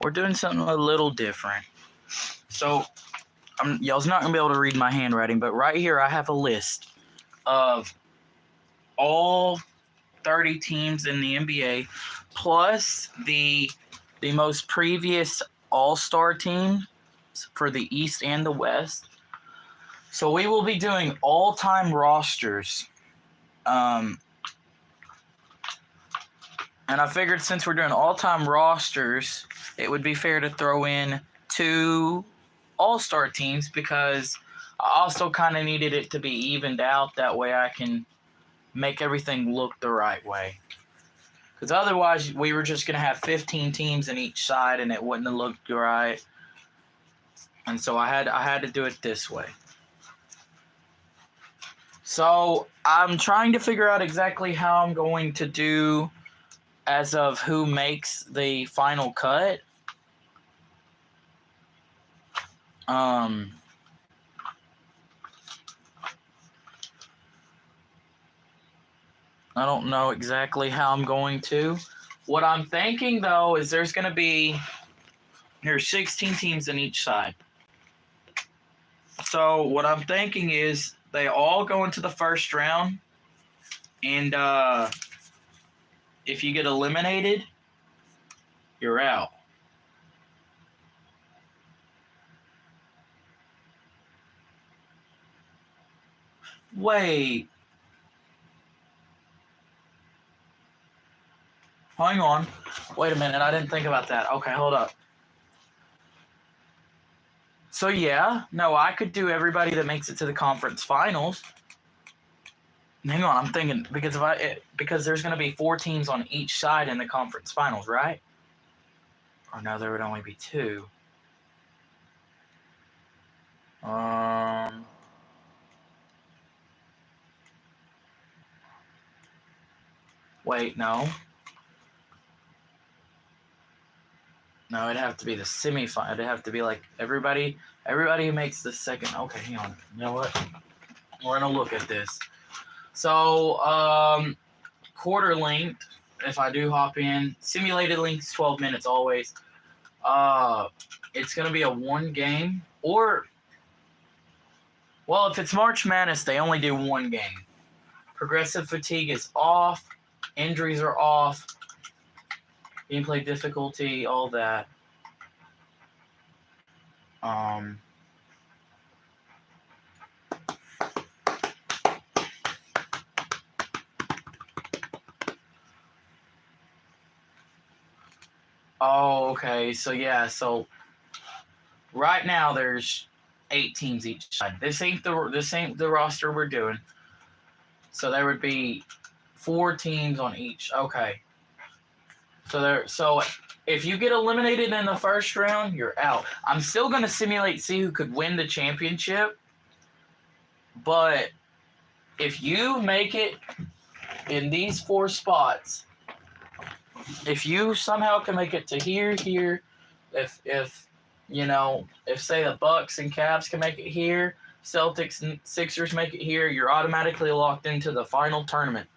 we're doing something a little different. So, y'all's not going to be able to read my handwriting, but right here I have a list of all 30 teams in the NBA, plus the most previous All-Star teams for the East and the West. So we will be doing all-time rosters. And I figured since we're doing all-time rosters, it would be fair to throw in 2 All-Star teams because I also kind of needed it to be evened out. That way I can make everything look the right way. Because otherwise, we were just going to have 15 teams in each side, and it wouldn't have looked right. And so I had to do it this way. So I'm trying to figure out exactly how I'm going to do as of who makes the final cut. I don't know exactly how I'm going to. What I'm thinking, though, is there's 16 teams in each side. So what I'm thinking is they all go into the first round, and if you get eliminated, you're out. Wait. Hang on. Wait a minute. I didn't think about that. Okay, hold up. So, yeah. No, I could do everybody that makes it to the conference finals. Hang on. I'm thinking because there's going to be 4 teams on each side in the conference finals, right? Or no, there would only be 2. Wait, no. No, it'd have to be the semifinal. It'd have to be like everybody who makes the second. Okay, hang on. You know what? We're gonna look at this. So, quarter length. If I do hop in, simulated length is 12 minutes always. It's gonna be a 1 game, or well, if it's March Madness, they only do 1 game. Progressive fatigue is off. Injuries are off. Gameplay difficulty, all that. Oh, okay. So yeah. So right now there's 8 teams each side. This ain't the roster we're doing. So there would be 4 teams on each. Okay. So if you get eliminated in the first round, you're out. I'm still gonna see who could win the championship. But if you make it in these 4 spots, if you somehow can make it to here, if say the Bucks and Cavs can make it here, Celtics and Sixers make it here, you're automatically locked into the final tournament.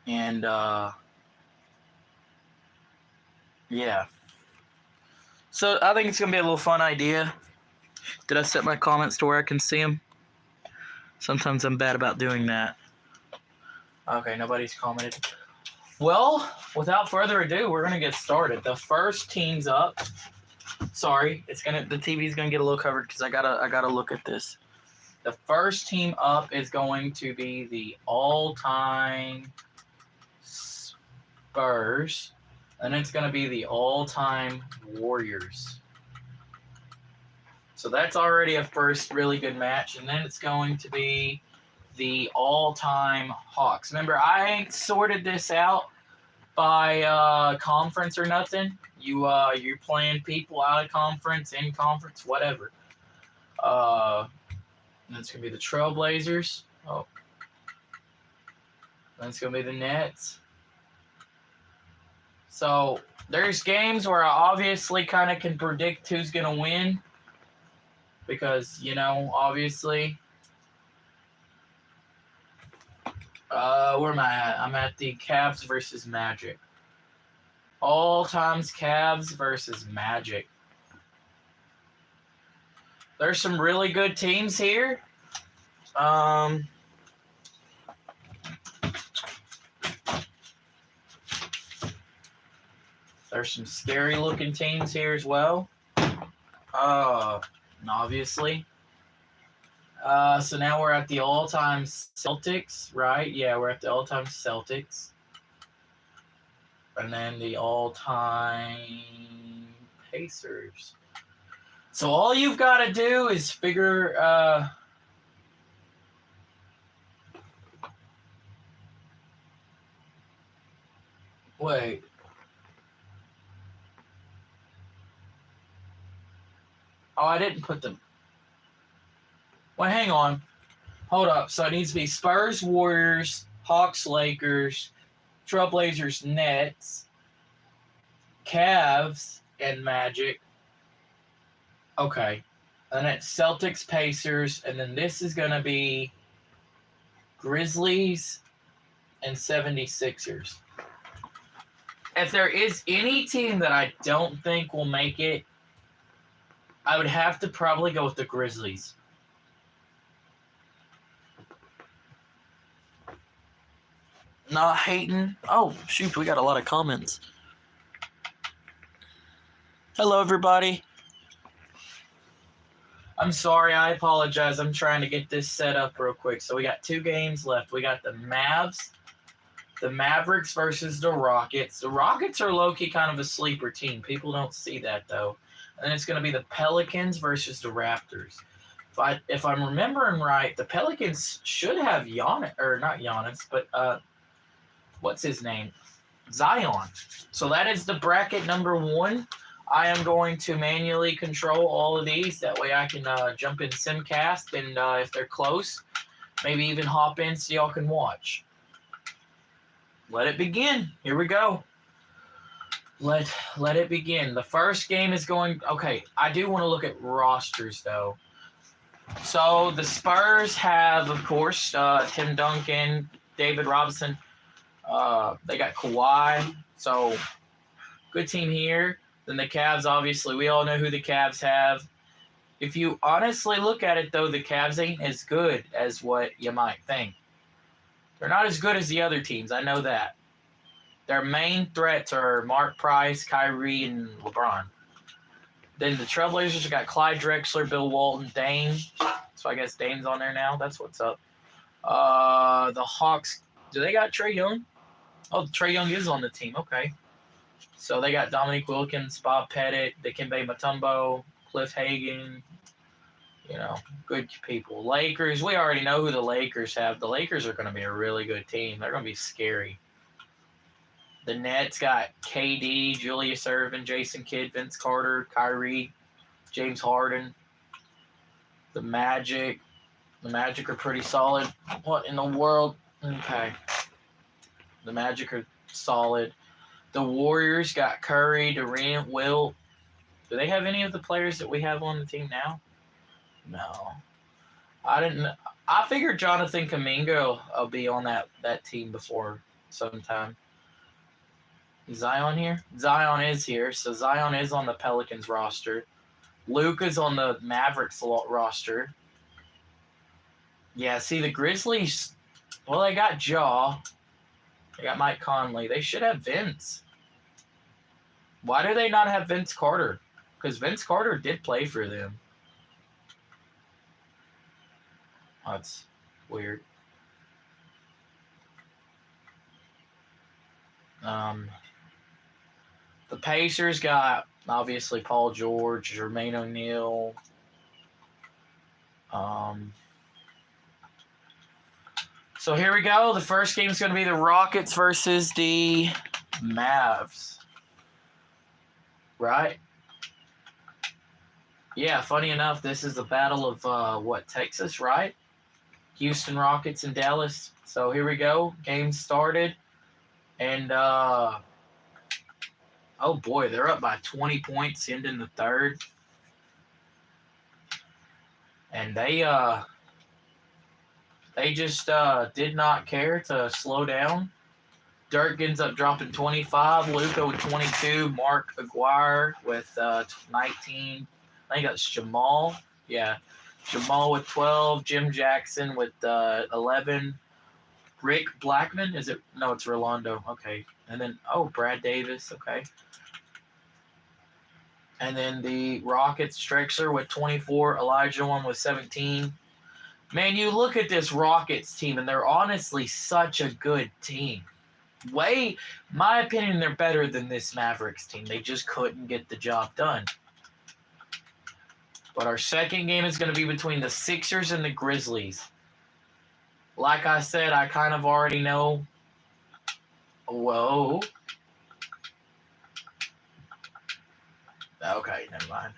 And yeah. So I think it's gonna be a little fun idea. Did I set my comments to where I can see them? Sometimes I'm bad about doing that. Okay, nobody's commented. Well, without further ado, we're gonna get started. The first team's up. Sorry, the TV's gonna get a little covered because I gotta look at this. The first team up is going to be the all-time Spurs, and it's gonna be the all-time Warriors. So that's already a first really good match, and then it's going to be the all-time Hawks. Remember, I ain't sorted this out by conference or nothing. You're playing people out of conference, in conference, whatever. That's gonna be the Trailblazers. Oh, that's gonna be the Nets. So there's games where I obviously kind of can predict who's gonna win because obviously. Where am I at? I'm at the Cavs versus Magic. All times Cavs versus Magic. There's some really good teams here. There's some scary looking teams here as well. Obviously. So now we're at the all-time Celtics, right? Yeah, we're at the all-time Celtics. And then the all-time Pacers. So all you've got to do is figure... wait. Oh, I didn't put them... Well, hang on. Hold up. So it needs to be Spurs, Warriors, Hawks, Lakers, Trailblazers, Nets, Cavs, and Magic. Okay. And it's Celtics, Pacers, and then this is going to be Grizzlies and 76ers. If there is any team that I don't think will make it, I would have to probably go with the Grizzlies. Not hating. Oh, shoot, we got a lot of comments. Hello, everybody. I'm sorry, I apologize. I'm trying to get this set up real quick. So we got 2 games left. We got the Mavericks versus the Rockets. The Rockets are low-key kind of a sleeper team. People don't see that, though. And then it's going to be the Pelicans versus the Raptors. If I'm remembering right, the Pelicans should have Giannis, or not Giannis, but what's his name? Zion. So that is the bracket number 1. I am going to manually control all of these. That way I can jump in Simcast, and if they're close, maybe even hop in so y'all can watch. Let it begin. Here we go. Let it begin. The first game is going... Okay, I do want to look at rosters, though. So the Spurs have, of course, Tim Duncan, David Robinson. They got Kawhi. So good team here. Then the Cavs, obviously, we all know who the Cavs have. If you honestly look at it, though, the Cavs ain't as good as what you might think. They're not as good as the other teams. I know that. Their main threats are Mark Price, Kyrie, and LeBron. Then the Trailblazers got Clyde Drexler, Bill Walton, Dame. So I guess Dame's on there now. That's what's up. The Hawks, do they got Trae Young? Oh, Trae Young is on the team. Okay. So they got Dominique Wilkins, Bob Pettit, Dikembe Mutombo, Cliff Hagan. You know, good people. Lakers, we already know who the Lakers have. The Lakers are going to be a really good team. They're going to be scary. The Nets got KD, Julius Erving, Jason Kidd, Vince Carter, Kyrie, James Harden. The Magic are pretty solid. What in the world? Okay. The Magic are solid. The Warriors got Curry, Durant, Wilt. Do they have any of the players that we have on the team now? No. I figured Jonathan Kuminga will be on that team before sometime. Is Zion here? Zion is here. So Zion is on the Pelicans roster. Luka's on the Mavericks roster. Yeah, see, the Grizzlies, well, they got Jaw. They got Mike Conley. They should have Vince. Why do they not have Vince Carter? Because Vince Carter did play for them. That's weird. The Pacers got, obviously, Paul George, Jermaine O'Neal. So here we go. The first game is going to be the Rockets versus the Mavs. Right? Yeah, funny enough, this is the battle of, Texas, right? Houston Rockets and Dallas. So here we go. Game started. And, oh boy, they're up by 20 points ending the third. And they just did not care to slow down. Dirk ends up dropping 25. Luka with 22. Mark Aguirre with 19. I think that's Jamal. Yeah. Jamal with 12. Jim Jackson with 11. Rick Blackman. Is it? No, it's Rolando. Okay. And then, Brad Davis. Okay. And then the Rockets, Strexler with 24. Elijah one with 17. Man, you look at this Rockets team, and they're honestly such a good team. My opinion, they're better than this Mavericks team. They just couldn't get the job done. But our second game is going to be between the Sixers and the Grizzlies. Like I said, I kind of already know. Whoa. Okay, never mind.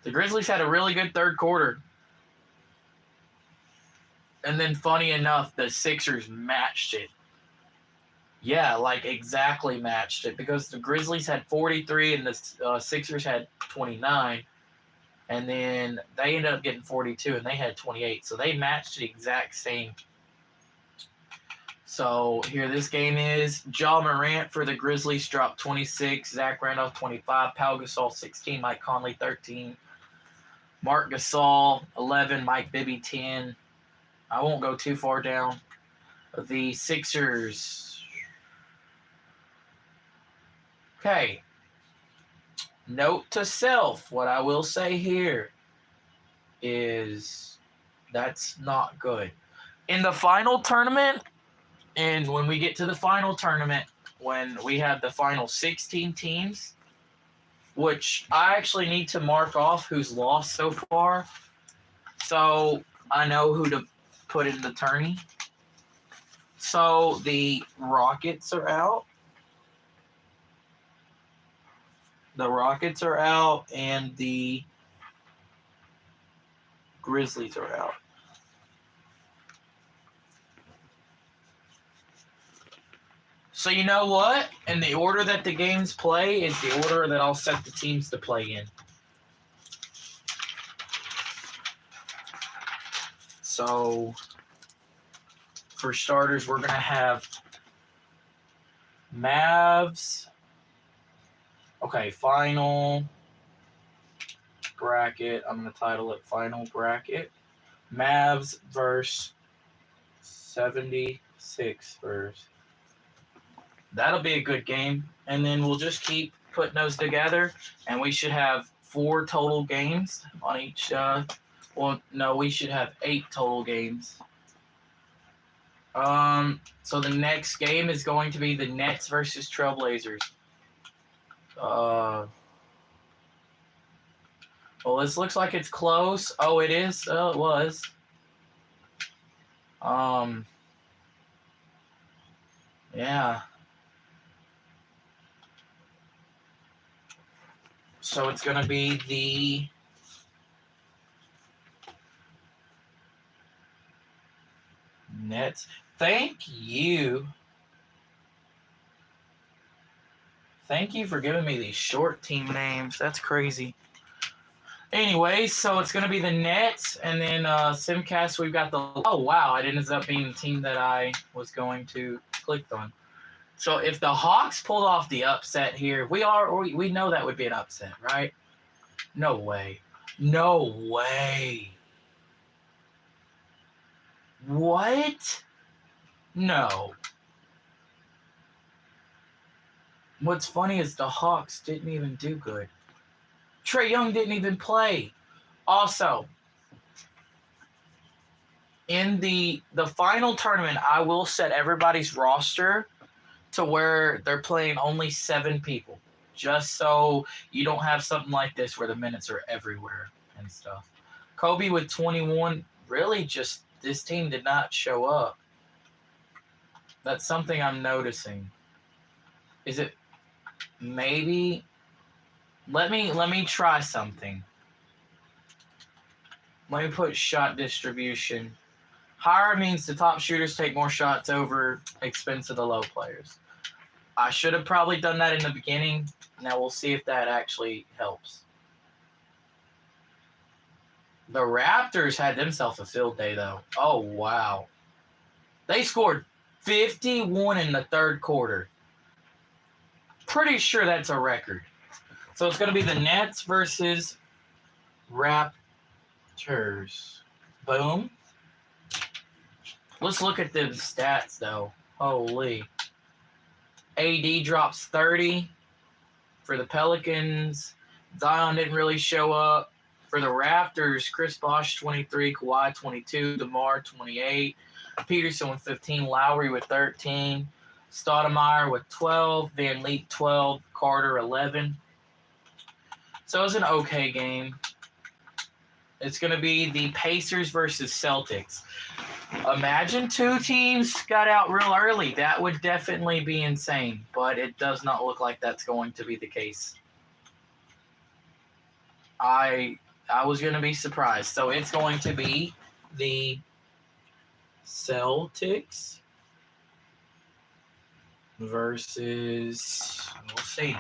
The Grizzlies had a really good third quarter. And then, funny enough, the Sixers matched it. Yeah, like exactly matched it. Because the Grizzlies had 43 and the Sixers had 29. And then they ended up getting 42 and they had 28. So they matched the exact same. So here this game is. Ja Morant for the Grizzlies dropped 26. Zach Randolph 25. Pau Gasol 16. Mike Conley 13. Mark Gasol 11. Mike Bibby 10. I won't go too far down. The Sixers. Okay. Note to self, what I will say here is that's not good. In the final tournament, and when we get to the final tournament, when we have the final 16 teams, which I actually need to mark off who's lost so far, so I know who to put in the tourney. So the Rockets are out. The Rockets are out, and the Grizzlies are out. So you know what? And the order that the games play is the order that I'll set the teams to play in. So for starters, we're going to have Mavs. Okay, final bracket. I'm going to title it Final Bracket. Mavs versus 76ers. That'll be a good game. And then we'll just keep putting those together. And we should have 4 total games on each. We should have 8 total games. So the next game is going to be the Nets versus Trailblazers. Well, this looks like it's close. Oh, it is? Oh, it was. Yeah. So it's going to be the Nets. Thank you. Thank you for giving me these short team names. That's crazy. Anyway, so it's going to be the Nets, and then Simcast, we've got the... Oh, wow, it ended up being the team that I was going to click on. So if the Hawks pulled off the upset here, we know that would be an upset, right? No way. No way. What? No. What's funny is the Hawks didn't even do good. Trae Young didn't even play. Also, in the final tournament, I will set everybody's roster to where they're playing only 7 people. Just so you don't have something like this where the minutes are everywhere and stuff. Kobe with 21, really just this team did not show up. That's something I'm noticing. Is it maybe... Let me try something. Let me put shot distribution. Higher means the top shooters take more shots over expense of the low players. I should have probably done that in the beginning. Now we'll see if that actually helps. The Raptors had themselves a field day, though. Oh, wow. They scored 51 in the third quarter. Pretty sure that's a record. So it's going to be the Nets versus Raptors. Boom. Let's look at the stats, though. Holy. AD drops 30 for the Pelicans. Zion didn't really show up. For the Raptors, Chris Bosh, 23, Kawhi, 22, DeMar, 28, Peterson with 15, Lowry with 13, Stoudemire with 12, Van Leek 12, Carter 11. So it was an okay game. It's going to be the Pacers versus Celtics. Imagine two teams got out real early. That would definitely be insane, but it does not look like that's going to be the case. I was going to be surprised. So it's going to be the Celtics versus, we'll see.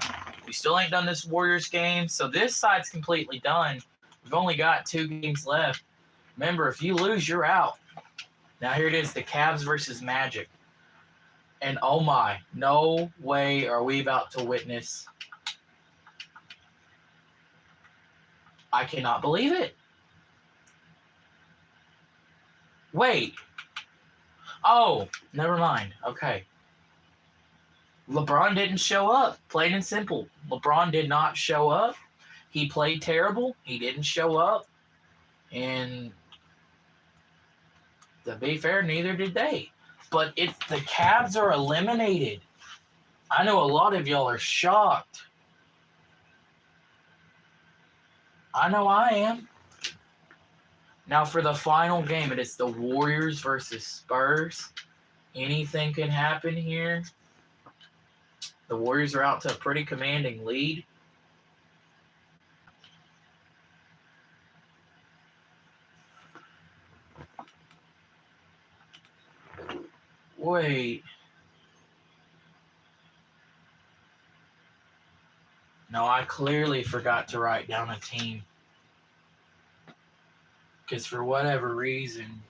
We still ain't done this Warriors game, so this side's completely done. We've only got 2 games left. Remember, if you lose, you're out. Now here it is, the Cavs versus Magic. And oh my, no way are we about to witness. I cannot believe it. Wait. Oh, never mind. Okay. LeBron didn't show up. Plain and simple. LeBron did not show up. He played terrible. He didn't show up. And to be fair, neither did they. But the Cavs are eliminated. I know a lot of y'all are shocked. I know I am. Now for the final game, it is the Warriors versus Spurs. Anything can happen here. The Warriors are out to a pretty commanding lead. Wait. No, I clearly forgot to write down a team. Because for whatever reason,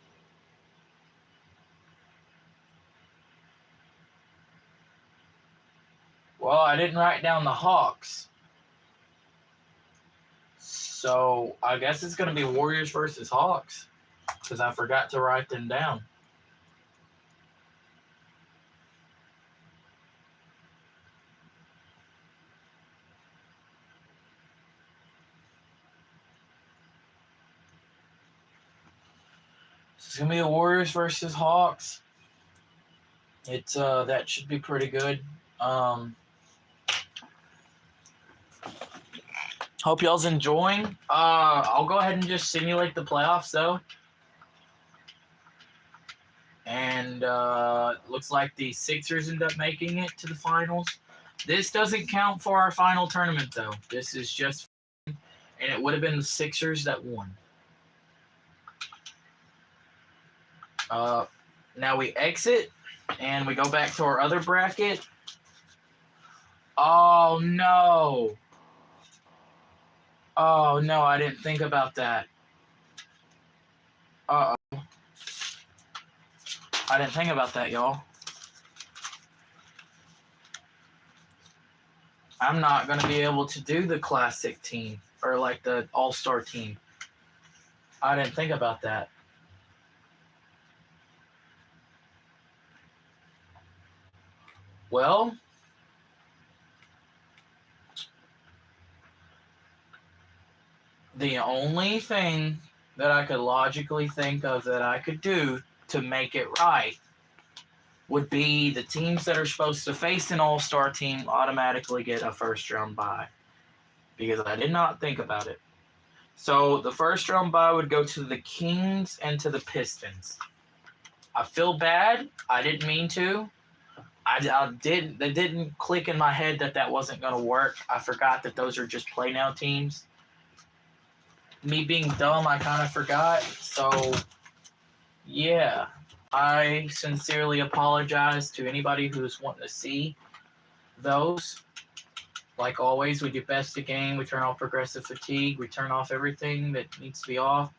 well, I didn't write down the Hawks. So I guess it's going to be Warriors versus Hawks. Because I forgot to write them down. It's going to be the Warriors versus Hawks. It's that should be pretty good. Hope y'all's enjoying. I'll go ahead and just simulate the playoffs, though. And looks like the Sixers end up making it to the finals. This doesn't count for our final tournament, though. This is just, and it would have been the Sixers that won. Now we exit, and we go back to our other bracket. Oh, no. Oh, no, I didn't think about that. Uh-oh. I didn't think about that, y'all. I'm not going to be able to do the classic team, or like the all-star team. I didn't think about that. Well, the only thing that I could logically think of that I could do to make it right would be the teams that are supposed to face an all-star team automatically get a first-round bye, because I did not think about it. So the first-round bye would go to the Kings and to the Pistons. I feel bad. I didn't mean to. It didn't click in my head that wasn't going to work. I forgot that those are just play-now teams. Me being dumb, I kind of forgot. So, yeah. I sincerely apologize to anybody who's wanting to see those. Like always, we do best to game. We turn off progressive fatigue. We turn off everything that needs to be off.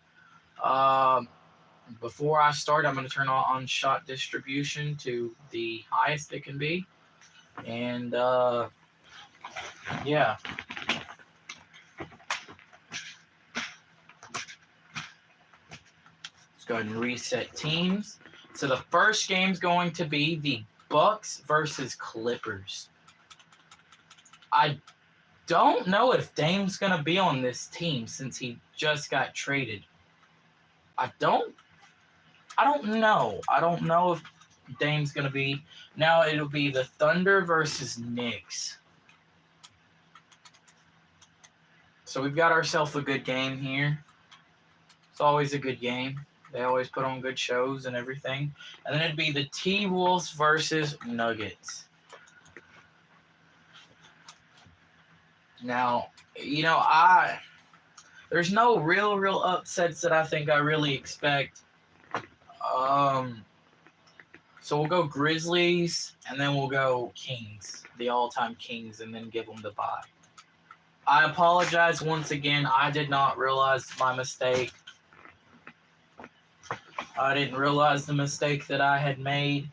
before I start, I'm going to turn on shot distribution to the highest it can be. And, yeah. Let's go ahead and reset teams. So the first game's going to be the Bucks versus Clippers. I don't know if Dame's going to be on this team since he just got traded. I don't know. I don't know if Dame's going to be. Now it'll be the Thunder versus Knicks. So we've got ourselves a good game here. It's always a good game. They always put on good shows and everything. And then it'd be the T-Wolves versus Nuggets. Now, there's no real upsets that I think I really expect. So we'll go Grizzlies, and then we'll go Kings, the all-time Kings, and then give them the bye. I apologize once again. I did not realize my mistake. I didn't realize the mistake that I had made.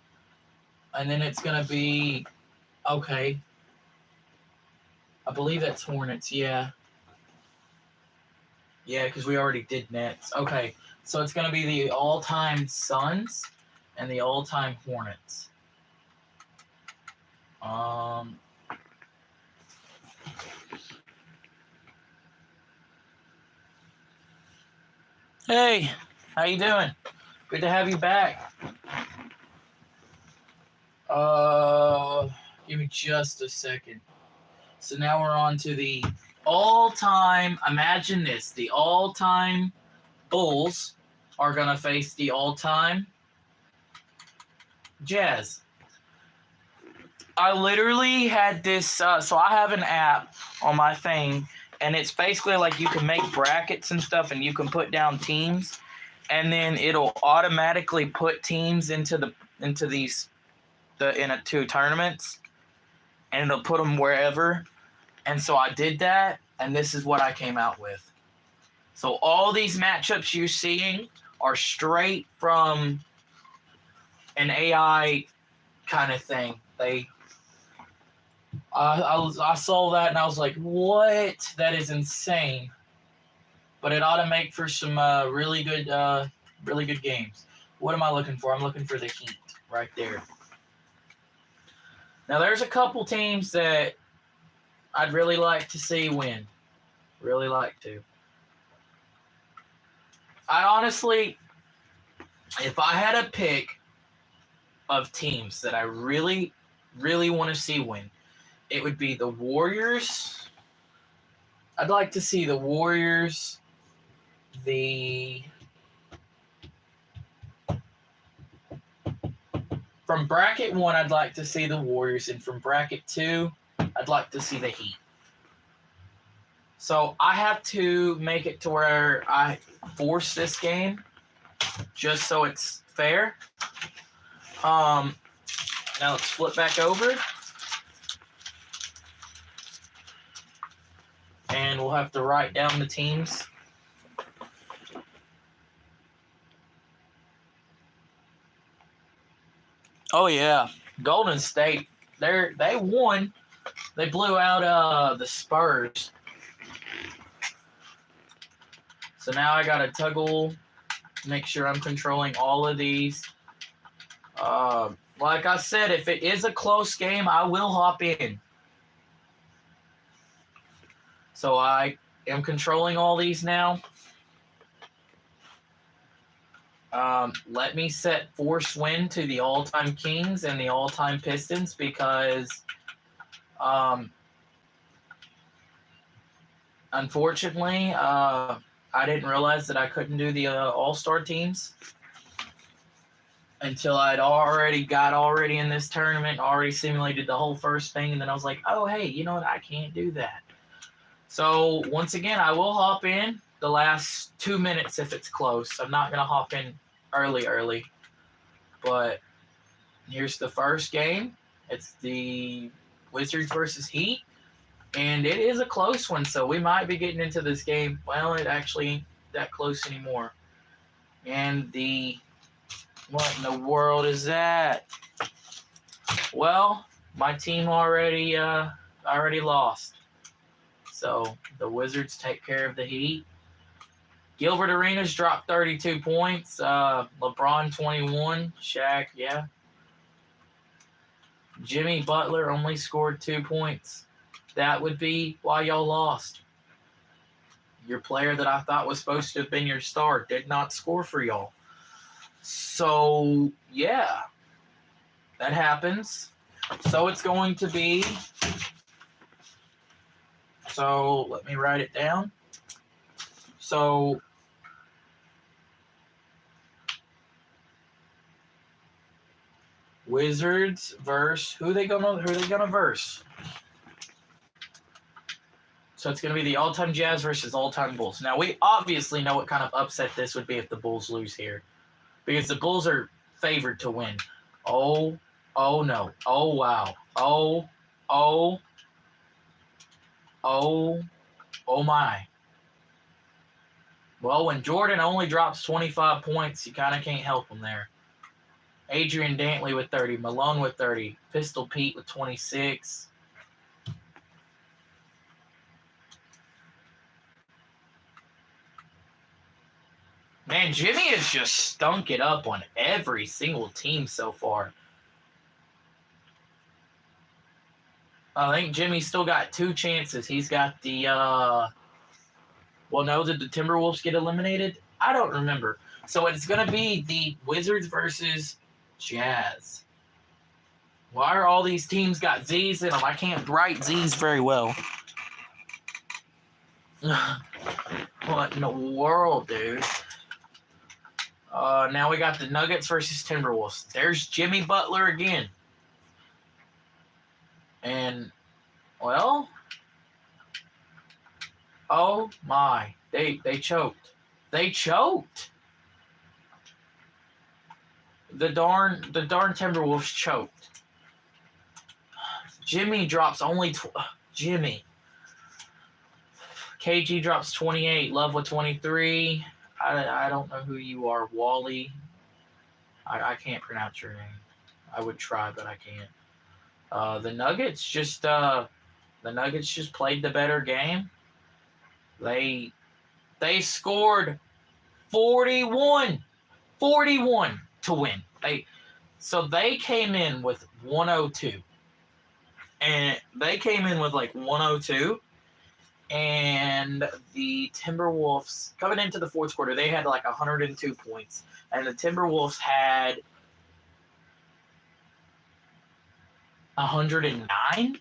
And then it's going to be, okay. I believe that's Hornets, yeah. Yeah, because we already did Nets. Okay, so it's going to be the all-time Suns and the all-time Hornets. Hey, how you doing? Good to have you back. Give me just a second. So now we're on to the all-time, imagine this, the all-time Bulls are going to face the all-time Jazz. I literally had this, so I have an app on my thing, and it's basically like you can make brackets and stuff, and you can put down teams, and then it'll automatically put teams into two tournaments, and it'll put them wherever. And so I did that, and this is what I came out with. So all these matchups you're seeing are straight from an AI kind of thing. I saw that and I was like, what? That is insane. But it ought to make for some really good games. What am I looking for? I'm looking for the Heat right there. Now there's a couple teams that I'd really like to see win. Really like to. I honestly, if I had a pick of teams that I really want to see win, it would be the Warriors. I'd like to see the Warriors, from bracket 1, I'd like to see the Warriors, and from bracket 2, I'd like to see the Heat. So I have to make it to where I force this game just so it's fair. Now let's flip back over. And we'll have to write down the teams. Oh, yeah. Golden State. They won. They blew out the Spurs. So now I got to toggle, make sure I'm controlling all of these. Like I said, if it is a close game, I will hop in. So I am controlling all these now. Let me set force win to the all-time Kings and the all-time Pistons because unfortunately, I didn't realize that I couldn't do the all-star teams until I'd already in this tournament, already simulated the whole first thing, and then I was like, oh, hey, you know what? I can't do that. So once again, I will hop in the last 2 minutes if it's close. I'm not going to hop in early. But here's the first game. It's the Wizards versus Heat. And it is a close one, so we might be getting into this game. Well, it actually ain't that close anymore. And what in the world is that? Well, my team already lost. So the Wizards take care of the Heat. Gilbert Arenas dropped 32 points. LeBron 21. Shaq, yeah. Jimmy Butler only scored 2 points. That would be why y'all lost. Your player that I thought was supposed to have been your star did not score for y'all. So, yeah. That happens. So it's going to be... So, let me write it down. So... Wizards versus who they gonna verse? So it's gonna be the all-time Jazz versus all-time Bulls. Now we obviously know what kind of upset this would be if the Bulls lose here, because the Bulls are favored to win. Oh no! Oh wow! Oh my! Well, when Jordan only drops 25 points, you kind of can't help him there. Adrian Dantley with 30, Malone with 30, Pistol Pete with 26. Man, Jimmy has just stunk it up on every single team so far. I think Jimmy's still got 2 chances. He's got the, well, no, did the Timberwolves get eliminated? I don't remember. So it's going to be the Wizards versus Jazz. Why are all these teams got Z's in them? I can't write Z's very well. What in the world, dude? Now we got the Nuggets versus Timberwolves. There's Jimmy Butler again. And, well, oh my, they choked. They choked. The darn Timberwolves choked. Jimmy drops only Jimmy. KG drops 28. Love with 23. I don't know who you are, Wally. I can't pronounce your name. I would try, but I can't. The Nuggets just played the better game. They scored 41 to win. They came in with 102. And they came in with like 102. And the Timberwolves, coming into the fourth quarter, they had like 102 points. And the Timberwolves had 109?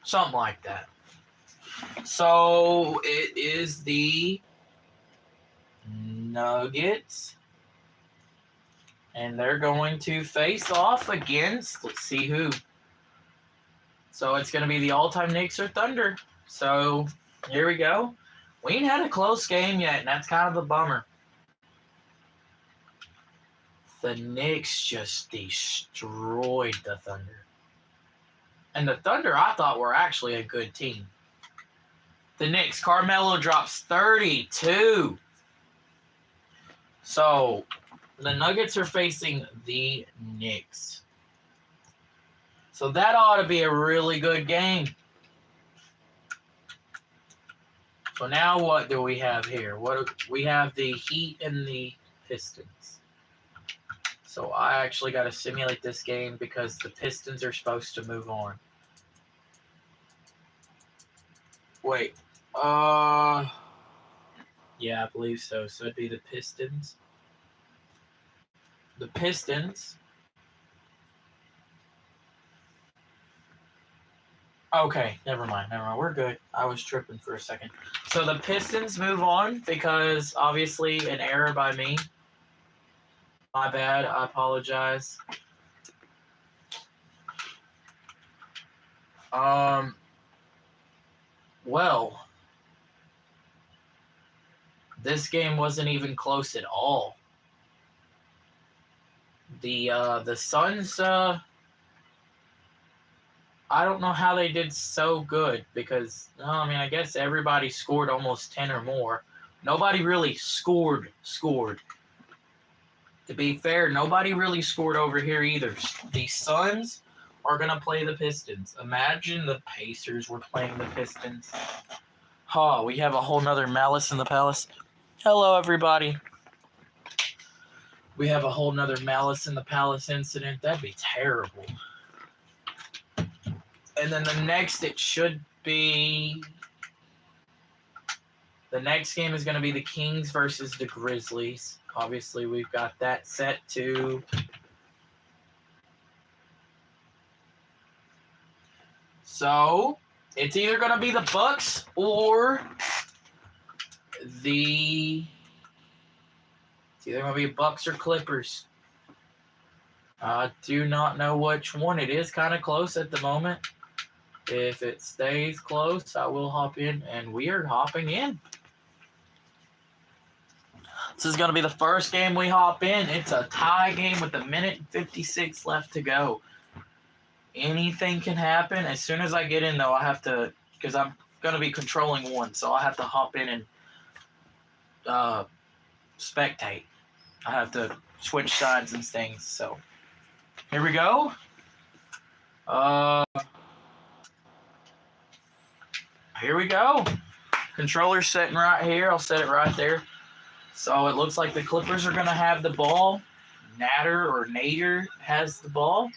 Something like that. So it is the Nuggets. And they're going to face off against, let's see who. So it's going to be the all-time Knicks or Thunder. So here we go. We ain't had a close game yet, and that's kind of a bummer. The Knicks just destroyed the Thunder. And the Thunder, I thought, were actually a good team. The Knicks, Carmelo drops 32. So the Nuggets are facing the Knicks. So that ought to be a really good game. So now what do we have here? We have the Heat and the Pistons. So I actually got to simulate this game because the Pistons are supposed to move on. Wait. Yeah, I believe so. So it'd be the Pistons. The Pistons. Okay, never mind. We're good. I was tripping for a second. So the Pistons move on because obviously an error by me. My bad. I apologize. Well, this game wasn't even close at all. The Suns, I don't know how they did so good because, I mean, I guess everybody scored almost 10 or more. Nobody really scored. To be fair, nobody really scored over here either. The Suns are going to play the Pistons. Imagine the Pacers were playing the Pistons. Oh, we have a whole nother malice in the palace. Hello, everybody. We have a whole nother malice in the palace incident. That'd be terrible. And then the next game is going to be the Kings versus the Grizzlies. Obviously, we've got that set too. So, it's either going to be the Bucks or it's either going to be Bucks or Clippers. I do not know which one. It is kind of close at the moment. If it stays close, I will hop in, and we are hopping in. This is going to be the first game we hop in. It's a tie game with 1:56 left to go. Anything can happen. As soon as I get in, though, I have to, because I'm going to be controlling one, so I have to hop in and spectate. I have to switch sides and things, so here we go. Here we go. Controller's sitting right here. I'll set it right there. So it looks like the Clippers are going to have the ball. Nader has the ball.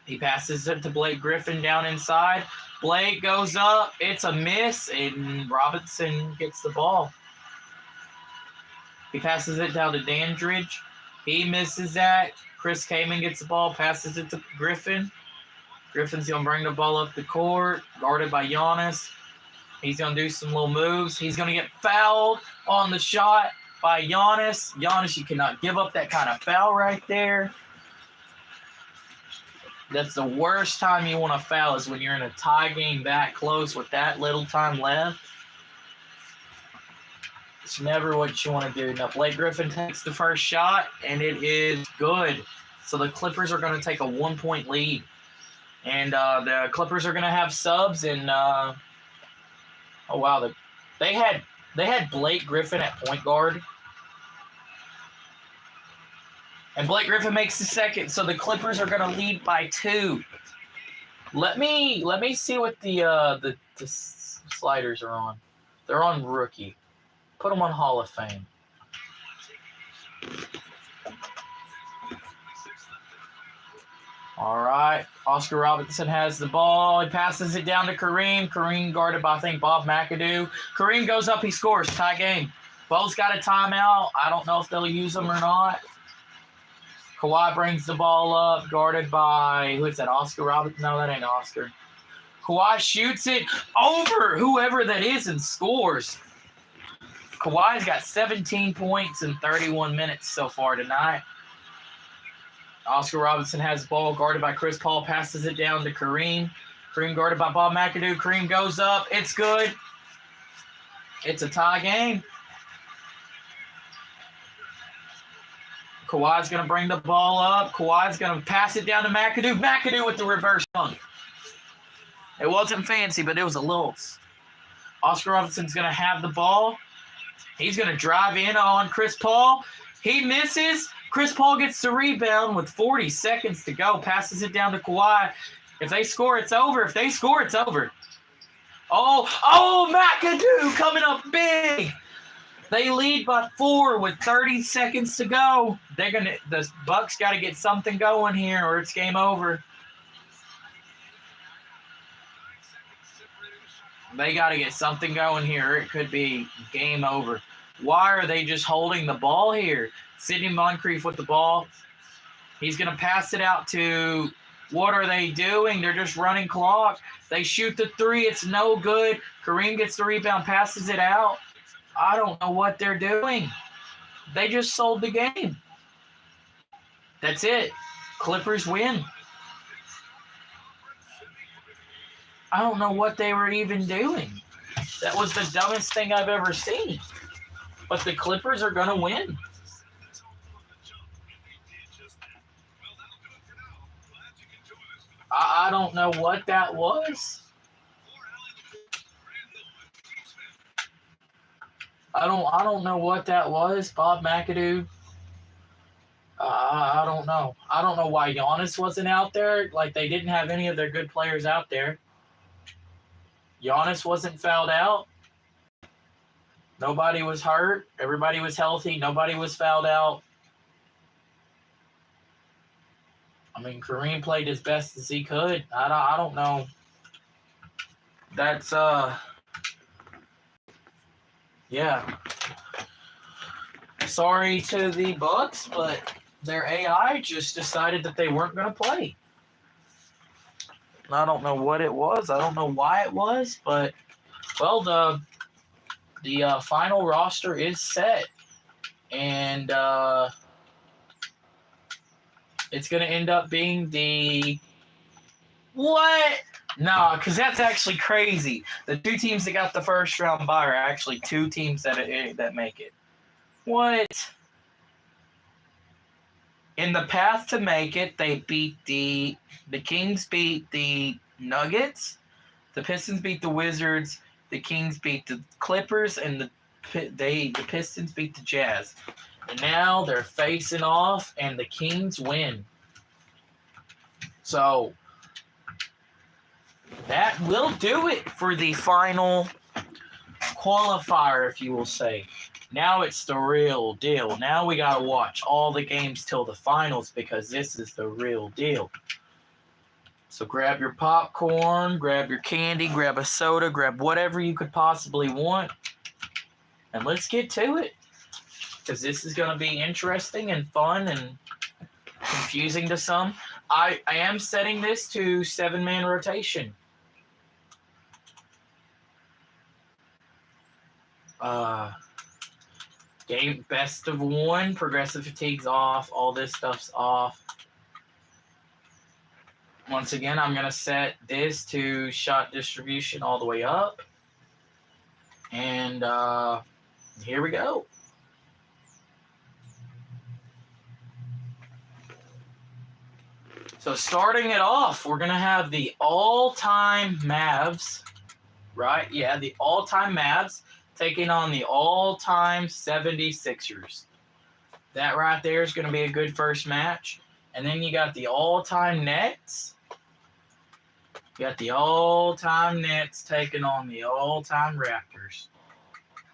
He passes it to Blake Griffin down inside. Blake goes up. It's a miss, and Robinson gets the ball. He passes it down to Dandridge. He misses that. Chris Kaman gets the ball, passes it to Griffin. Griffin's going to bring the ball up the court, guarded by Giannis. He's going to do some little moves. He's going to get fouled on the shot by Giannis. Giannis, you cannot give up that kind of foul right there. That's the worst time you want to foul is when you're in a tie game that close with that little time left. It's never what you want to do. Now, Blake Griffin takes the first shot, and it is good. So the Clippers are going to take a 1-point lead. And the Clippers are going to have subs, and oh wow, they had Blake Griffin at point guard, and Blake Griffin makes the second. So the Clippers are going to lead by 2. Let me see what the sliders are on. They're on rookie. Put them on Hall of Fame. All right. Oscar Robertson has the ball. He passes it down to Kareem. Kareem guarded by, I think, Bob McAdoo. Kareem goes up. He scores. Tie game. Both got a timeout. I don't know if they'll use them or not. Kawhi brings the ball up, guarded by, who is that, Oscar Robertson? No, that ain't Oscar. Kawhi shoots it over whoever that is and scores. Kawhi's got 17 points in 31 minutes so far tonight. Oscar Robertson has the ball, guarded by Chris Paul, passes it down to Kareem. Kareem guarded by Bob McAdoo. Kareem goes up. It's good. It's a tie game. Kawhi's going to bring the ball up. Kawhi's going to pass it down to McAdoo. McAdoo with the reverse dunk. It wasn't fancy, but it was a little. Oscar Robertson's going to have the ball. He's going to drive in on Chris Paul. He misses. Chris Paul gets the rebound with 40 seconds to go. Passes it down to Kawhi. If they score, it's over. If they score, it's over. Oh, McAdoo coming up big. They lead by 4 with 30 seconds to go. The Bucks got to get something going here, or it's game over. They got to get something going here. It could be game over. Why are they just holding the ball here? Sidney Moncrief with the ball. He's going to pass it out to, what are they doing? They're just running clock. They shoot the 3. It's no good. Kareem gets the rebound, passes it out. I don't know what they're doing. They just sold the game. That's it. Clippers win. I don't know what they were even doing. That was the dumbest thing I've ever seen. But the Clippers are going to win. I don't know what that was. I don't know what that was, Bob McAdoo. I don't know. I don't know why Giannis wasn't out there. Like, they didn't have any of their good players out there. Giannis wasn't fouled out. Nobody was hurt. Everybody was healthy. Nobody was fouled out. I mean, Kareem played as best as he could. I don't know. That's, yeah. Sorry to the Bucks, but their AI just decided that they weren't going to play. I don't know what it was. I don't know why it was, but, well, the final roster is set. And it's going to end up being the... What? No, because that's actually crazy. The two teams that got the first round bye are actually two teams that make it. What? In the path to make it, they beat the Kings beat the Nuggets, the Pistons beat the Wizards, the Kings beat the Clippers, and the Pistons beat the Jazz. And now they're facing off, and the Kings win. So that will do it for the final qualifier, if you will say. Now it's the real deal. Now we got to watch all the games till the finals because this is the real deal. So grab your popcorn, grab your candy, grab a soda, grab whatever you could possibly want, and let's get to it because this is going to be interesting and fun and confusing to some. I am setting this to 7-man rotation. Game best of 1, progressive fatigue's off, all this stuff's off. Once again, I'm going to set this to shot distribution all the way up. And here we go. So starting it off, we're going to have the all-time Mavs, right? Yeah, the all-time Mavs taking on the all-time 76ers. That right there is going to be a good first match. And then you got the all-time Nets. You got the all-time Nets taking on the all-time Raptors.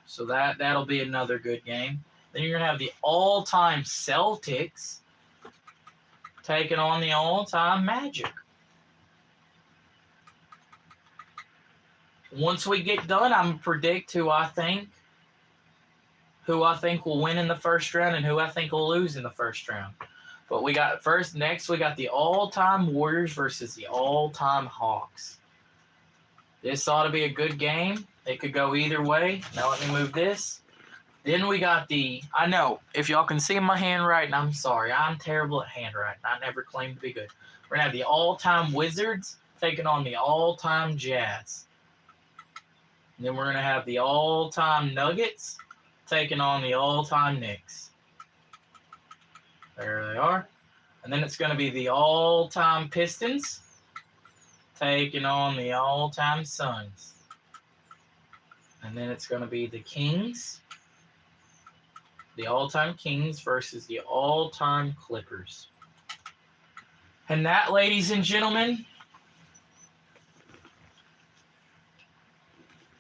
So that'll be another good game. Then you're going to have the all-time Celtics taking on the all-time Magic. Once we get done, I'm going to predict who I think will win in the first round and who I think will lose in the first round. But next we got the all-time Warriors versus the all-time Hawks. This ought to be a good game. It could go either way. Now let me move this. Then we got I know, if y'all can see my handwriting, I'm sorry. I'm terrible at handwriting. I never claimed to be good. We're going to have the all-time Wizards taking on the all-time Jazz. And then we're going to have the all-time Nuggets taking on the all-time Knicks. There they are. And then it's going to be the all-time Pistons taking on the all-time Suns. And then it's going to be the Kings, the all-time Kings versus the all-time Clippers. And that, ladies and gentlemen,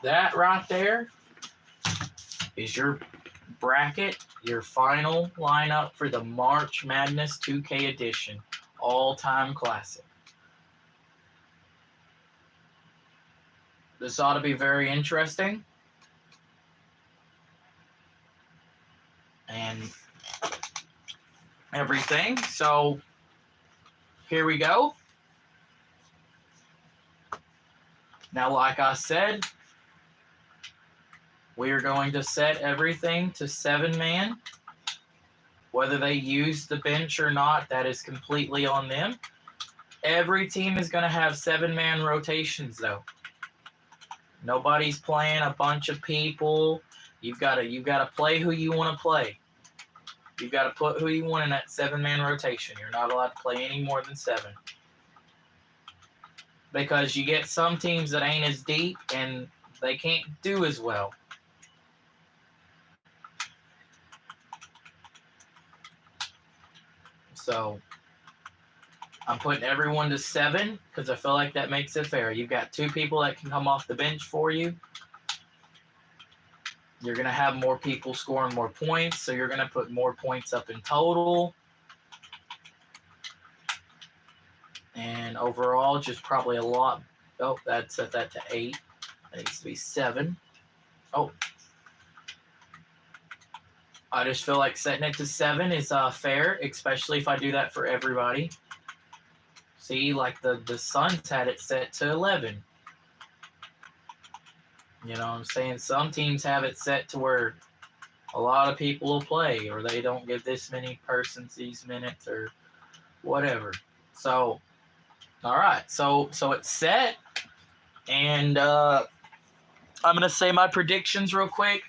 that right there is your bracket, your final lineup for the March Madness 2K edition, all-time classic. This ought to be very interesting. And everything. So here we go. Now, like I said, we are going to set everything to 7-man. Whether they use the bench or not, that is completely on them. Every team is going to have 7-man rotations, though. Nobody's playing a bunch of people. You've got to play who you want to play. You've got to put who you want in that 7-man rotation. You're not allowed to play any more than 7. because you get some teams that ain't as deep and they can't do as well. So I'm putting everyone to 7 because I feel like that makes it fair. You've got 2 people that can come off the bench for you. You're going to have more people scoring more points, so you're going to put more points up in total. And overall, just probably a lot. Oh, that set that to 8. That needs to be 7. Oh. I just feel like setting it to 7 is fair, especially if I do that for everybody. See, like the Suns had it set to 11. You know what I'm saying? Some teams have it set to where a lot of people will play, or they don't give this many persons these minutes, or whatever. So, all right. So it's set, and I'm gonna say my predictions real quick.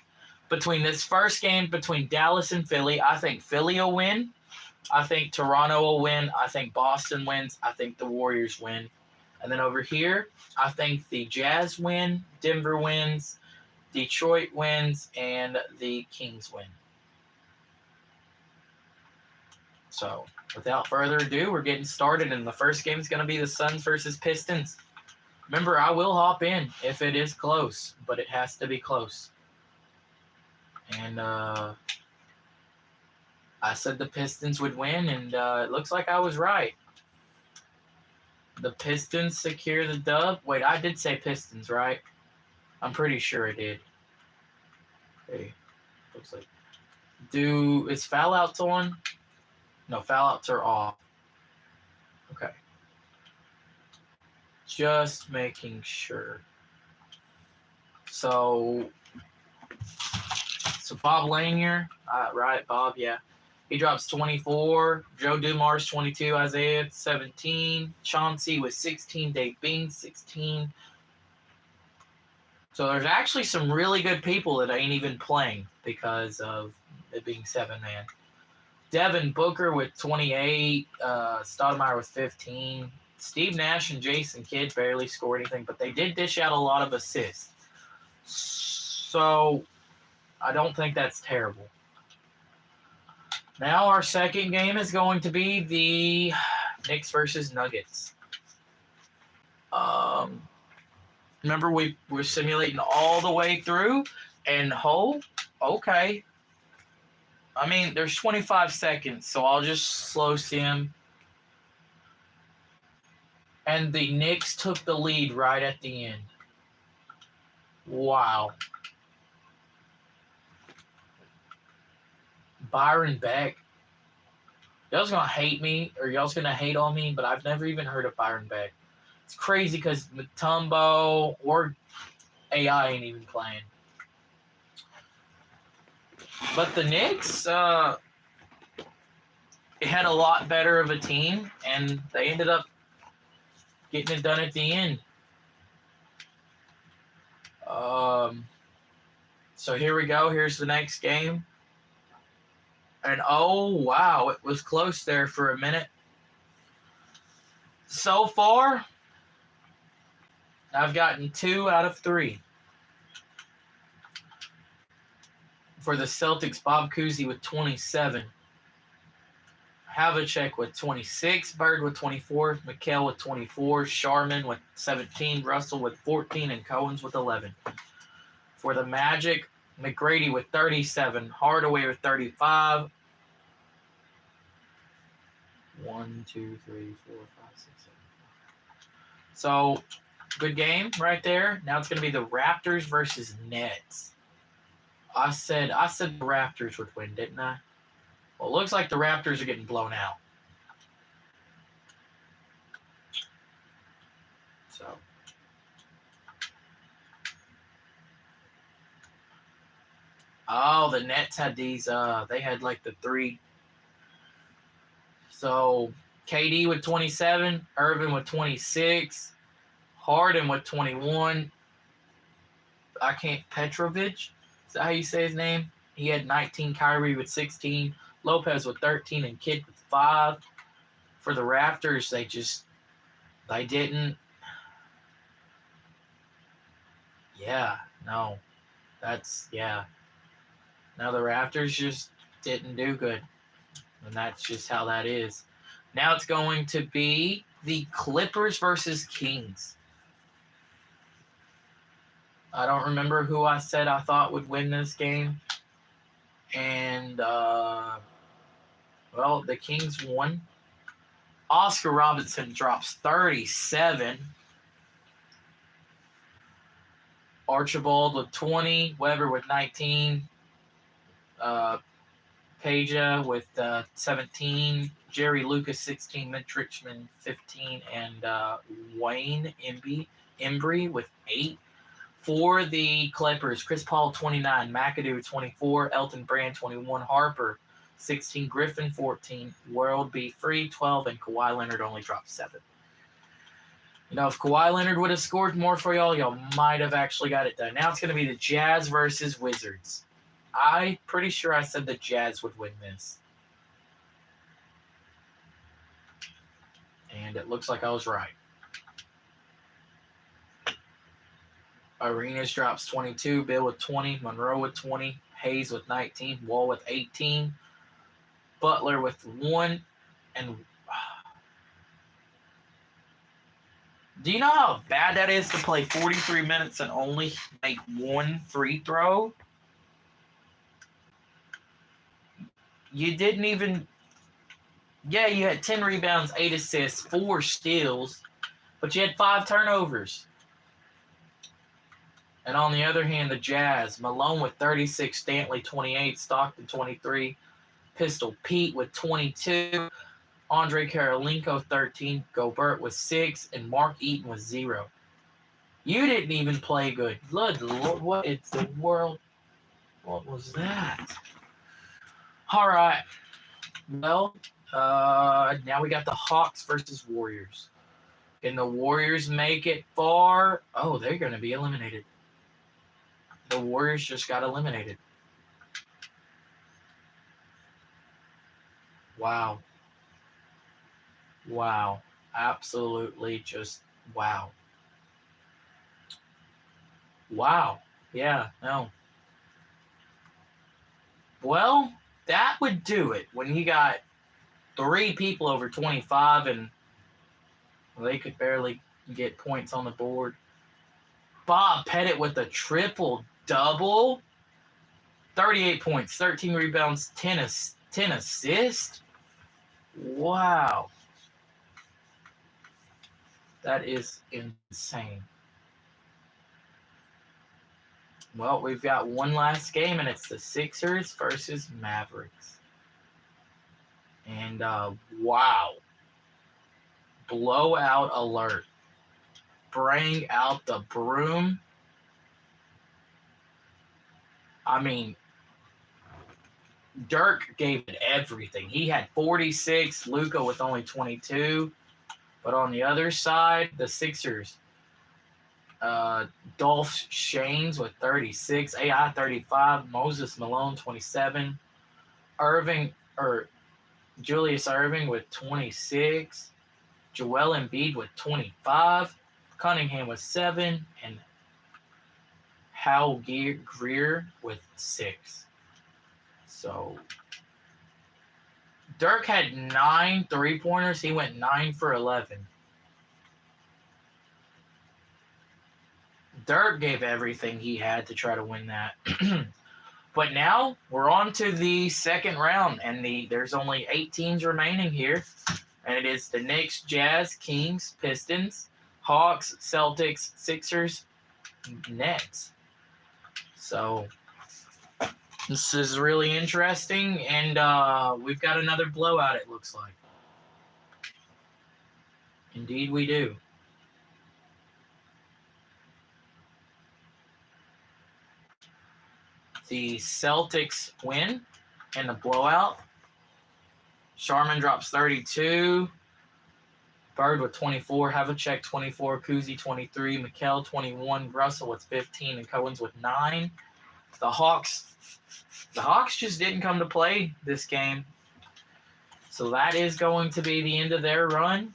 Between this first game between Dallas and Philly, I think Philly will win. I think Toronto will win. I think Boston wins. I think the Warriors win. And then over here, I think the Jazz win, Denver wins, Detroit wins, and the Kings win. So, without further ado, we're getting started, and the first game is going to be the Suns versus Pistons. Remember, I will hop in if it is close, but it has to be close. And I said the Pistons would win, and it looks like I was right. The Pistons secure the dub. Wait, I did say Pistons, right? I'm pretty sure I did. Okay, looks like. Is foul outs on? No, foul outs are off. Okay. Just making sure. So Bob Lanier, right, Bob, yeah. He drops 24. Joe Dumars, 22. Isaiah, 17. Chauncey with 16. Dave Bing, 16. So there's actually some really good people that ain't even playing because of it being 7-man. Devin Booker with 28. Stoudemire with 15. Steve Nash and Jason Kidd barely scored anything, but they did dish out a lot of assists. So I don't think that's terrible. Now our second game is going to be the Knicks versus Nuggets. Remember, we're simulating all the way through, and okay. I mean, there's 25 seconds, so I'll just slow sim. And the Knicks took the lead right at the end. Wow. Byron Beck. Y'all's going to hate me, or y'all's going to hate on me, but I've never even heard of Byron Beck. It's crazy because Mutombo or AI ain't even playing. But the Knicks had a lot better of a team, and they ended up getting it done at the end. So here we go. Here's the next game. And oh, wow, it was close there for a minute. So far, I've gotten 2 out of 3. For the Celtics, Bob Cousy with 27. Havlicek with 26. Bird with 24. McHale with 24. Sharman with 17. Russell with 14. And Cohen's with 11. For the Magic, McGrady with 37. Hardaway with 35. 1, 2, 3, 4, 5, 6, 7. So, good game right there. Now it's going to be the Raptors versus Nets. I said the Raptors would win, didn't I? Well, it looks like the Raptors are getting blown out. So. Oh, the Nets had these, they had like the 3. So, KD with 27, Irvin with 26, Harden with 21. Petrovic, is that how you say his name? He had 19, Kyrie with 16, Lopez with 13, and Kidd with 5. For the Raptors, they didn't Yeah, no. Yeah. No, the Raptors just didn't do good. And that's just how that is. Now it's going to be the Clippers versus Kings. I don't remember who I said I thought would win this game. And, well, the Kings won. Oscar Robertson drops 37. Archibald with 20. Weber with 19. Peja with 17. Jerry Lucas 16. Mitch Richmond 15. And Wayne Embry with 8. For the Clippers, Chris Paul 29, McAdoo 24, Elton Brand 21, Harper 16, Griffin 14, World B. Free 12, and Kawhi Leonard only dropped 7. You know, if Kawhi Leonard would have scored more for y'all might have actually got it done. Now it's going to be the Jazz versus Wizards. I'm pretty sure I said the Jazz would win this. And it looks like I was right. Arenas drops 22, Bill with 20, Monroe with 20, Hayes with 19, Wall with 18, Butler with 1, and do you know how bad that is to play 43 minutes and only make 1 free throw? You didn't even, yeah, you had 10 rebounds, 8 assists, 4 steals, but you had 5 turnovers. And on the other hand, the Jazz, Malone with 36, Stanley 28, Stockton 23, Pistol Pete with 22, Andre Karolinko 13, Gobert with 6, and Mark Eaton with 0. You didn't even play good. Good Lord, what in the world? What was that? All right. Well, now we got the Hawks versus Warriors. Can the Warriors make it far? Oh, they're going to be eliminated. The Warriors just got eliminated. Wow. Wow. Absolutely just wow. Wow. Yeah, no. Well, that would do it when you got 3 people over 25 and they could barely get points on the board. Bob Pettit with a triple-double. 38 points, 13 rebounds, 10 assists. Wow. That is insane. Well, we've got one last game, and it's the Sixers versus Mavericks. And, wow. Blowout alert. Bring out the broom. I mean, Dirk gave it everything. He had 46, Luka with only 22. But on the other side, the Sixers, Dolph Shanes with 36, AI 35, Moses Malone 27, Julius Irving with 26, Joel Embiid with 25, Cunningham with 7, and Hal Greer with 6. So Dirk had 9 3-pointers. He went 9 for 11. Dirk gave everything he had to try to win that. But now we're on to the second round, and there's only 8 teams remaining here. And it is the Knicks, Jazz, Kings, Pistons, Hawks, Celtics, Sixers, Nets. So this is really interesting, and we've got another blowout, it looks like. Indeed we do. The Celtics win in the blowout. Sharman drops 32. Bird with 24. Havlicek 24. Kuzi 23. Mikal 21. Russell with 15. And Cohen's with 9. The Hawks just didn't come to play this game. So that is going to be the end of their run.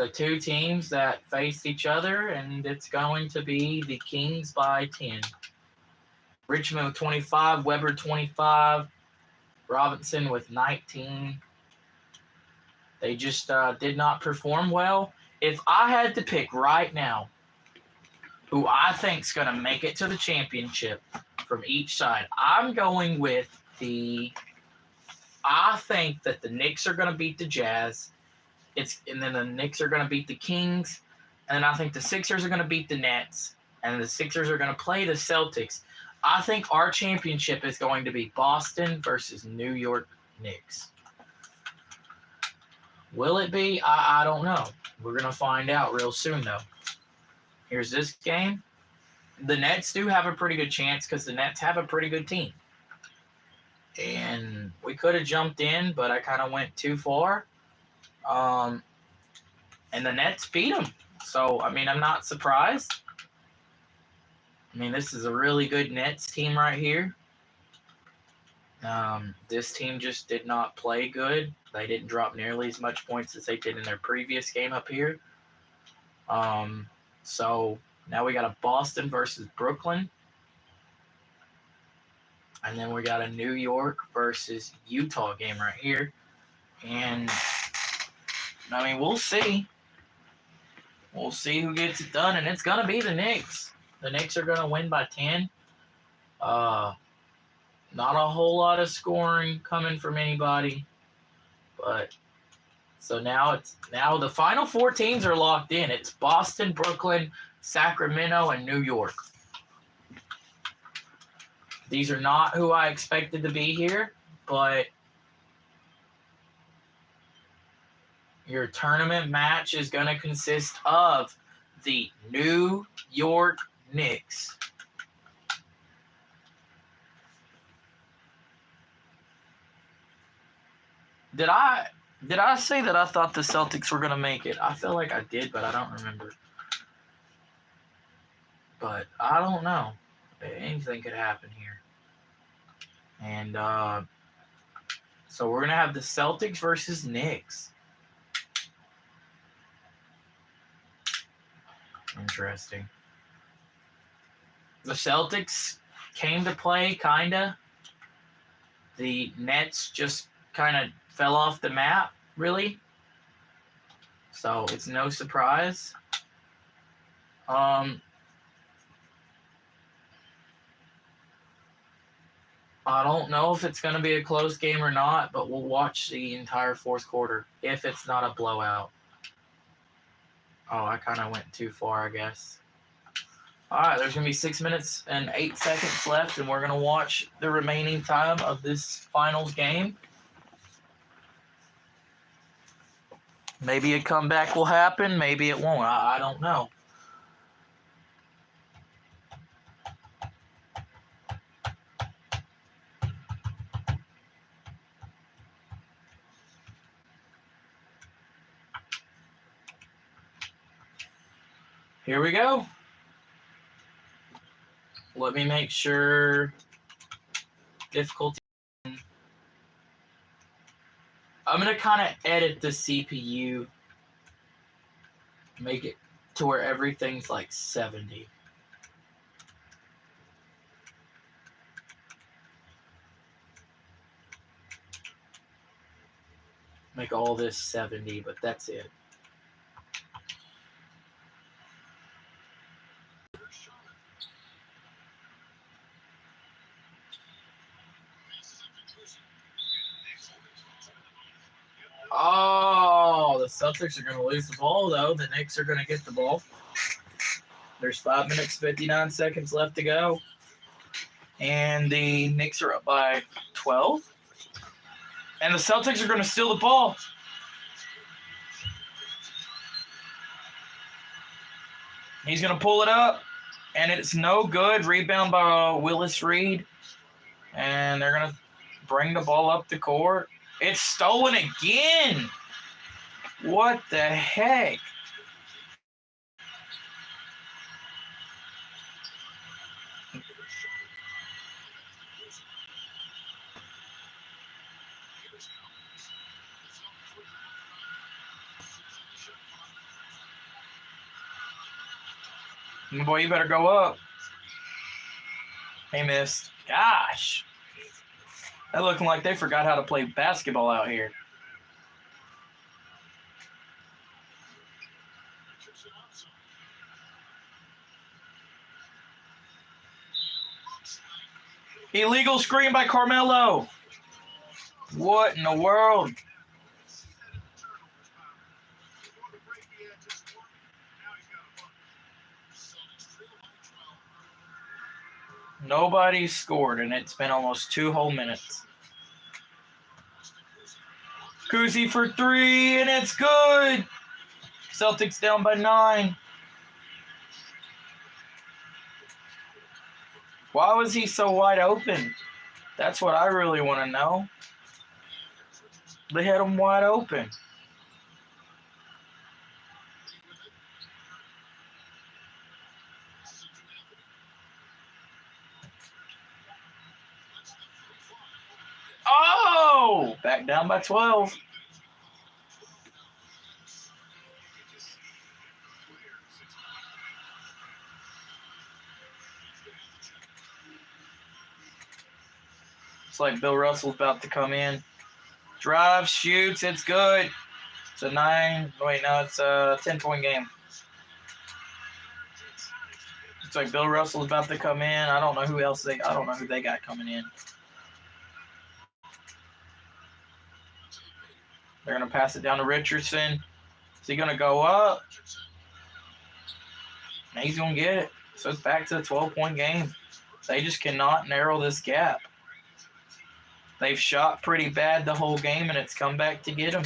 the two teams that faced each other, and it's going to be the Kings by 10. Richmond with 25, Weber 25, Robinson with 19. They just did not perform well. If I had to pick right now who I think is going to make it to the championship from each side, I'm going with I think that the Knicks are going to beat the Jazz. And then the Knicks are going to beat the Kings. And then I think the Sixers are going to beat the Nets. And the Sixers are going to play the Celtics. I think our championship is going to be Boston versus New York Knicks. Will it be? I don't know. We're going to find out real soon, though. Here's this game. The Nets do have a pretty good chance because the Nets have a pretty good team. And we could have jumped in, but I kind of went too far. And the Nets beat them. So, I mean, I'm not surprised. I mean, this is a really good Nets team right here. This team just did not play good. They didn't drop nearly as much points as they did in their previous game up here. So now we got a Boston versus Brooklyn. And then we got a New York versus Utah game right here. And, I mean, we'll see. We'll see who gets it done. And it's going to be the Knicks. The Knicks are going to win by 10. Not a whole lot of scoring coming from anybody. But so now the final four teams are locked in. It's Boston, Brooklyn, Sacramento, and New York. These are not who I expected to be here, but your tournament match is going to consist of the New York Knicks. Did I say that I thought the Celtics were going to make it? I feel like I did, but I don't remember. But I don't know. Anything could happen here. And so we're going to have the Celtics versus Knicks. Interesting. The Celtics came to play, kind of. The Nets just kind of fell off the map, really. So it's no surprise. I don't know if it's going to be a close game or not, but we'll watch the entire fourth quarter if it's not a blowout. Oh, I kind of went too far, I guess. All right, there's going to be 6 minutes and 8 seconds left, and we're going to watch the remaining time of this finals game. Maybe a comeback will happen. Maybe it won't. I don't know. Here we go. Let me make sure difficulty. I'm going to kind of edit the CPU, make it to where everything's like 70. Make all this 70, but that's it. Oh, the Celtics are going to lose the ball, though. The Knicks are going to get the ball. There's 5 minutes, 59 seconds left to go. And the Knicks are up by 12. And the Celtics are going to steal the ball. He's going to pull it up. And it's no good. Rebound by Willis Reed. And they're going to bring the ball up the court. It's stolen again. What the heck? Boy, you better go up. He missed. Gosh. That looking like they forgot how to play basketball out here. Illegal screen by Carmelo. What in the world? Nobody scored, and it's been almost 2 whole minutes. Kuzi for 3, and it's good. Celtics down by 9. Why was he so wide open? That's what I really want to know. They had him wide open. Oh! Back down by 12. It's like Bill Russell's about to come in. Drive, shoots, it's good. It's a 10-point game. It's like Bill Russell's about to come in. I don't know who they got coming in. They're going to pass it down to Richardson. Is he going to go up? And he's going to get it. So it's back to the 12-point game. They just cannot narrow this gap. They've shot pretty bad the whole game, and it's come back to get them.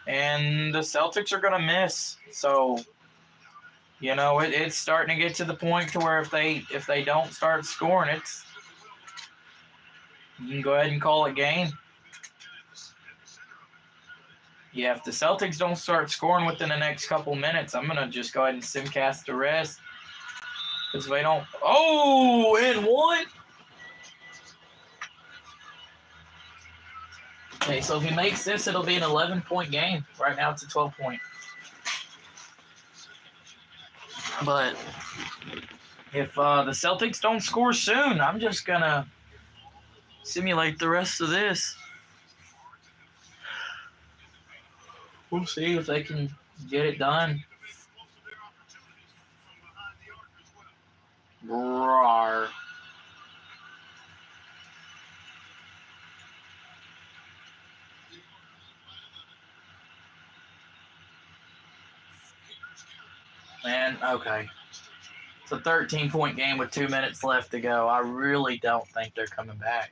And the Celtics are going to miss. So, you know, it's starting to get to the point to where if they don't start scoring, you can go ahead and call it game. Yeah, if the Celtics don't start scoring within the next couple minutes, I'm going to just go ahead and simcast the rest. Because if they don't... Oh, and 1. Okay, so if he makes this, it'll be an 11-point game. Right now it's a 12-point. But if the Celtics don't score soon, I'm just going to simulate the rest of this. We'll see if they can get it done. Roar. Man, okay. It's a 13-point game with 2 minutes left to go. I really don't think they're coming back.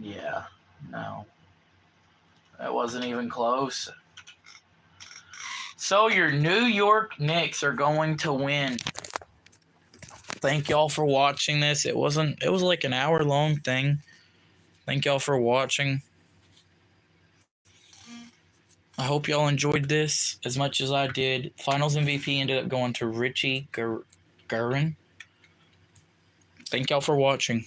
Yeah, no. That wasn't even close. So your New York Knicks are going to win. Thank y'all for watching this. It was like an hour-long thing. Thank y'all for watching. I hope y'all enjoyed this as much as I did. Finals MVP ended up going to Richie Gurin. Thank y'all for watching.